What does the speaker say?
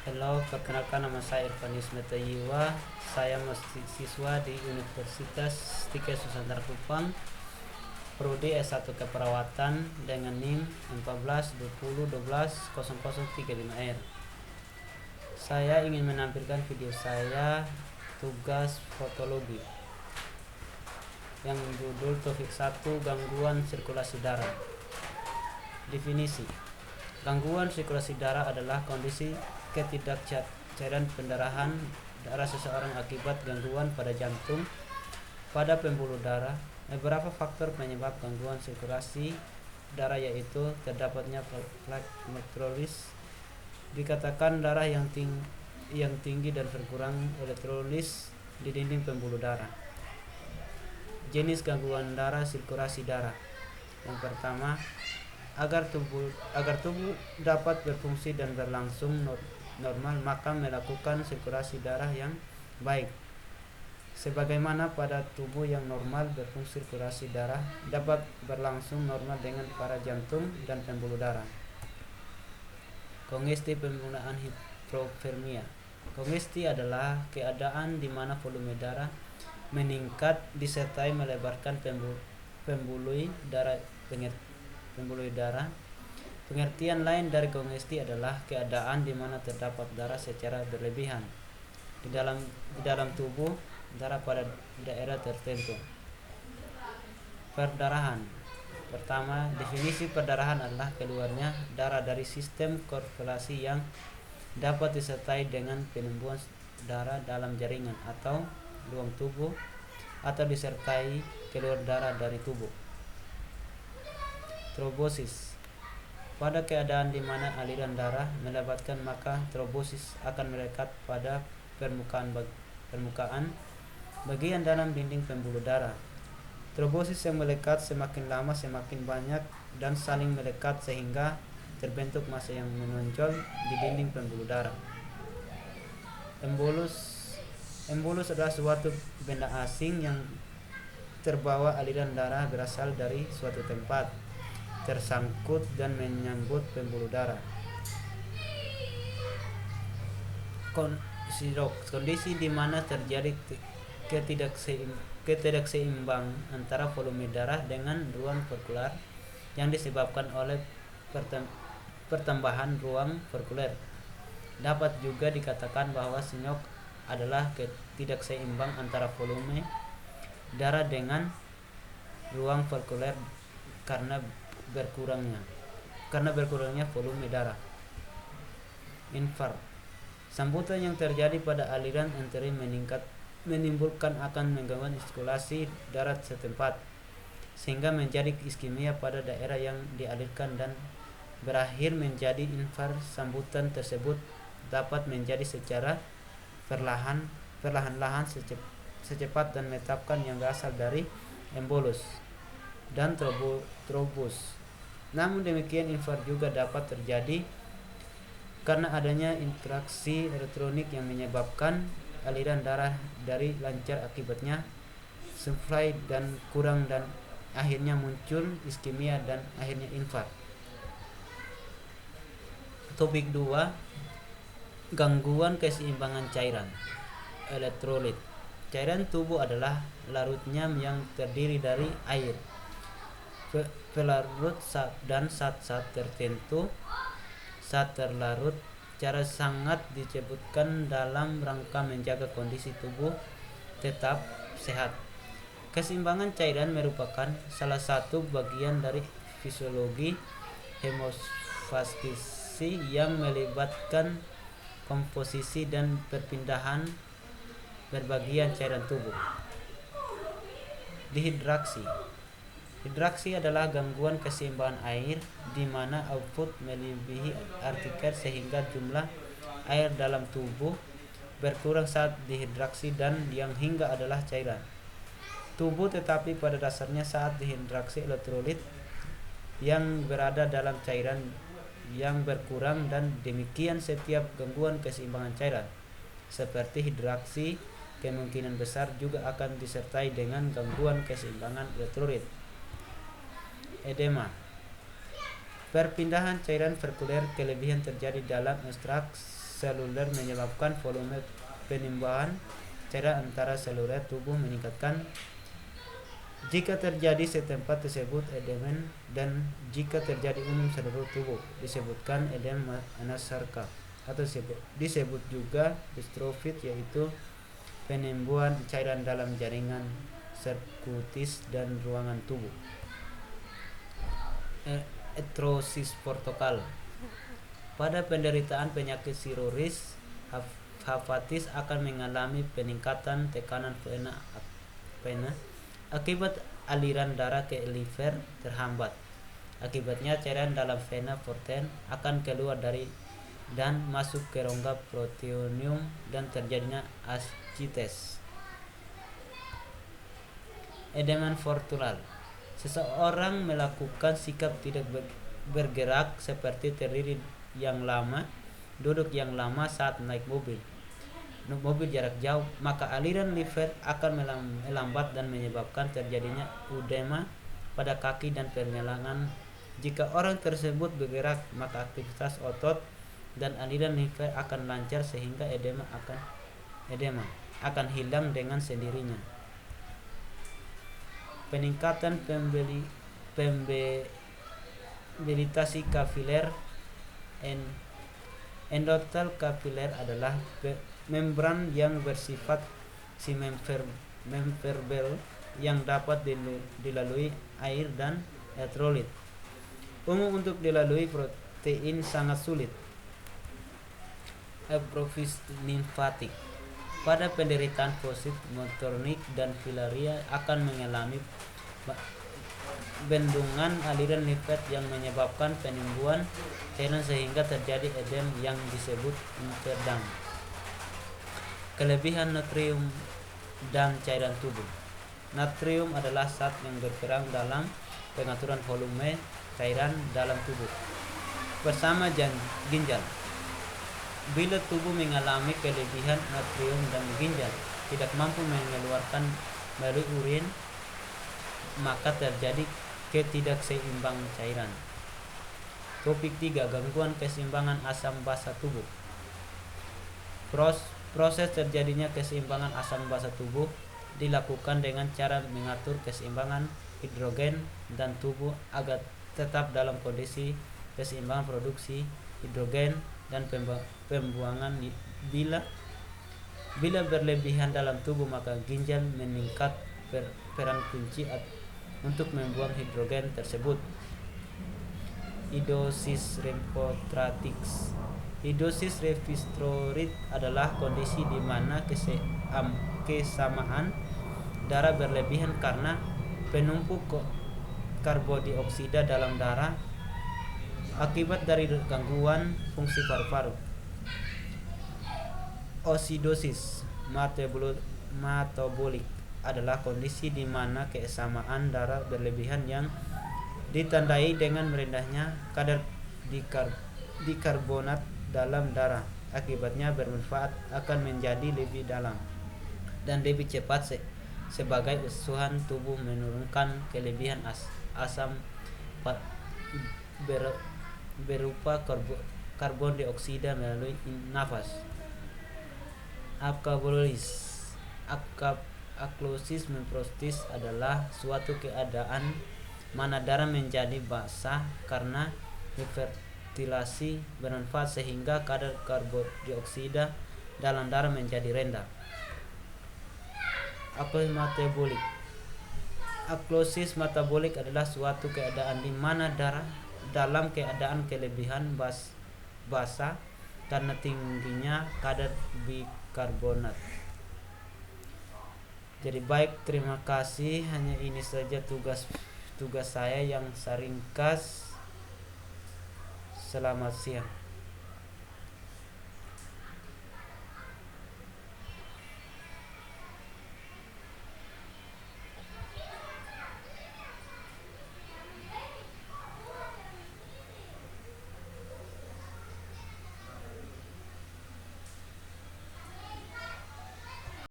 Halo, perkenalkan nama saya Irfanis Metayiwa. Saya mahasiswa di Universitas Tike Nusantara Kupang, Prodi S1 Keperawatan dengan NIM 1420120035R. Saya ingin menampilkan video saya tugas fotologi yang judul topik 1 gangguan sirkulasi darah. Definisi: gangguan sirkulasi darah adalah kondisi ketidakcairan pendarahan darah seseorang akibat gangguan pada jantung, pada pembuluh darah. Beberapa faktor penyebab gangguan sirkulasi darah yaitu terdapatnya plak elektrolis, dikatakan darah yang tinggi dan berkurang elektrolis di dinding pembuluh darah. Jenis gangguan darah sirkulasi darah. Yang pertama, agar tubuh dapat berfungsi dan berlangsung normal, maka melakukan sirkulasi darah yang baik. Sebagaimana pada tubuh yang normal berfungsi, sirkulasi darah dapat berlangsung normal dengan para jantung dan pembuluh darah. Kongesti penggunaan hipotermia. Kongesti adalah keadaan di mana volume darah meningkat disertai melebarkan pembuluh darah. Pengertian lain dari kongesti adalah keadaan di mana terdapat darah secara berlebihan di dalam tubuh darah pada daerah tertentu. Perdarahan. Pertama, definisi perdarahan adalah keluarnya darah dari sistem sirkulasi yang dapat disertai dengan penumbuhan darah dalam jaringan atau ruang tubuh, atau disertai keluar darah dari tubuh. Trombosis. Pada keadaan di mana aliran darah melebatkan, maka trombosis akan melekat pada permukaan bagian dalam dinding pembuluh darah. Trombosis yang melekat semakin lama semakin banyak dan saling melekat sehingga terbentuk massa yang menonjol di dinding pembuluh darah. Embolus adalah suatu benda asing yang terbawa aliran darah berasal dari suatu tempat, tersangkut dan menyambut pembuluh darah. Kondisi di mana terjadi ketidakseimbangan antara volume darah dengan ruang vaskular yang disebabkan oleh pertambahan ruang vaskular. Dapat juga dikatakan bahwa sinyok adalah ketidakseimbang antara volume darah dengan ruang vaskular karena berkurangnya volume darah. Infark. Sambutan yang terjadi pada aliran arteri menimbulkan akan mengganggu sirkulasi darah setempat sehingga menjadi iskemia pada daerah yang dialirkan dan berakhir menjadi infark. Sambutan tersebut dapat menjadi secara perlahan-lahan secepat dan menetapkan yang berasal dari embolus dan trombus. Namun demikian, infark juga dapat terjadi karena adanya interaksi elektronik yang menyebabkan aliran darah dari lancar, akibatnya suplai dan kurang dan akhirnya muncul iskemia dan akhirnya infark. Topik 2, gangguan keseimbangan cairan. Elektrolit. Cairan tubuh adalah larutnya yang terdiri dari air, pelarut dan zat-zat tertentu. Saat terlarut, cara sangat disebutkan dalam rangka menjaga kondisi tubuh tetap sehat. Keseimbangan cairan merupakan salah satu bagian dari fisiologi hemostasi yang melibatkan komposisi dan perpindahan berbagian cairan tubuh. Dehidrasi adalah gangguan keseimbangan air di mana output melebihi artikel sehingga jumlah air dalam tubuh berkurang saat dehidrasi dan yang hingga adalah cairan tubuh, tetapi pada dasarnya saat dehidrasi elektrolit yang berada dalam cairan yang berkurang, dan demikian setiap gangguan keseimbangan cairan seperti hidrasi kemungkinan besar juga akan disertai dengan gangguan keseimbangan elektrolit. Edema. Perpindahan cairan vaskuler kelebihan terjadi dalam ekstrak seluler menyebabkan volume penimbunan cairan antara seluler tubuh meningkatkan. Jika terjadi setempat disebut edema, dan jika terjadi umum seluruh tubuh disebutkan edema anasarka, atau disebut juga distrofit, yaitu penimbunan cairan dalam jaringan sirkutis dan ruangan tubuh. Artrosis portokal. Pada penderitaan penyakit sirosis, hepatis akan mengalami peningkatan tekanan vena akibat aliran darah ke liver terhambat. Akibatnya cairan dalam vena porta akan keluar dari dan masuk ke rongga peritoneum dan terjadinya ascites. Edema portal. Seseorang melakukan sikap tidak bergerak seperti terdiri yang lama, duduk yang lama saat naik mobil jarak jauh, maka aliran liver akan melambat dan menyebabkan terjadinya edema pada kaki dan pergelangan. Jika orang tersebut bergerak, maka aktivitas otot dan aliran liver akan lancar sehingga edema akan hilang dengan sendirinya. Peningkatan pembelitasi kapiler. Endotel kapiler adalah membran yang bersifat mempermeabel yang dapat dilalui air dan elektrolit. Umum untuk dilalui protein sangat sulit. Atrofis limfatik. Pada penderitaan positif motorik dan filaria akan mengalami bendungan aliran liver yang menyebabkan penimbunan cairan sehingga terjadi edema yang disebut interdam. Kelebihan natrium dan cairan tubuh. Natrium adalah zat yang berperan dalam pengaturan volume cairan dalam tubuh bersama ginjal. Bila tubuh mengalami kelebihan natrium dan ginjal tidak mampu mengeluarkan melalui urin, maka terjadi ketidakseimbangan cairan. Topik 3. Gangguan keseimbangan asam basa tubuh. Proses terjadinya keseimbangan asam basa tubuh dilakukan dengan cara mengatur keseimbangan hidrogen dan tubuh agar tetap dalam kondisi keseimbangan produksi hidrogen dan pembuangan. Bila berlebihan dalam tubuh, maka ginjal meningkat peran kunci untuk membuang hidrogen tersebut. Idosis rempotratis. Idosis revistrorit adalah kondisi di mana kesamaan darah berlebihan karena penumpuk karbodioksida dalam darah akibat dari gangguan fungsi paru-paru. Osidosis metabolik adalah kondisi di mana kesamaan darah berlebihan yang ditandai dengan merendahnya kadar dikarbonat dalam darah. Akibatnya bermanfaat akan menjadi lebih dalam dan lebih cepat sebagai usaha tubuh menurunkan kelebihan asam berupa karbon dioksida melalui nafas. Aklosis memprostis adalah suatu keadaan mana darah menjadi basah karena hiperventilasi bermanfaat sehingga kadar karbon dioksida dalam darah menjadi rendah. Aklosis metabolik adalah suatu keadaan di mana darah dalam keadaan kelebihan basah karena tingginya kadar bikarbonat. Jadi baik, terima kasih. Hanya ini saja tugas saya yang ringkas. Selamat siang.